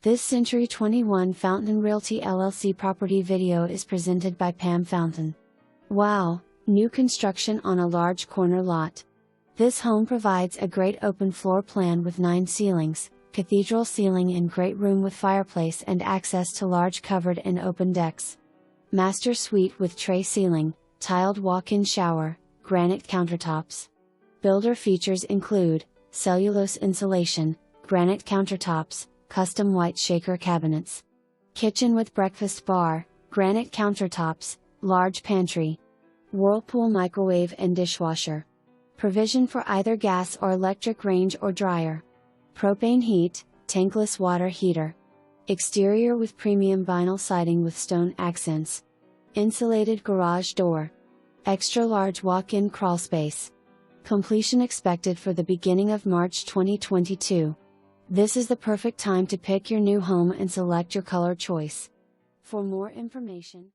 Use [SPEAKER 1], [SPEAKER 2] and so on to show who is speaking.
[SPEAKER 1] This Century 21 Fountain Realty LLC property video is presented by Pam Fountain. Wow, new construction on a large corner lot. This home provides a great open floor plan with 9 ceilings, cathedral ceiling and great room with fireplace and access to large covered and open decks. Master suite with tray ceiling, tiled walk-in shower, granite countertops. Builder features include cellulose insulation, granite countertops, custom white shaker cabinets. Kitchen with breakfast bar, granite countertops, large pantry. Whirlpool microwave and dishwasher. Provision for either gas or electric range or dryer. Propane heat, tankless water heater. Exterior with premium vinyl siding with stone accents. Insulated garage door. Extra large walk-in crawl space. Completion expected for the beginning of March 2022. This is the perfect time to pick your new home and select your color choice. For more information,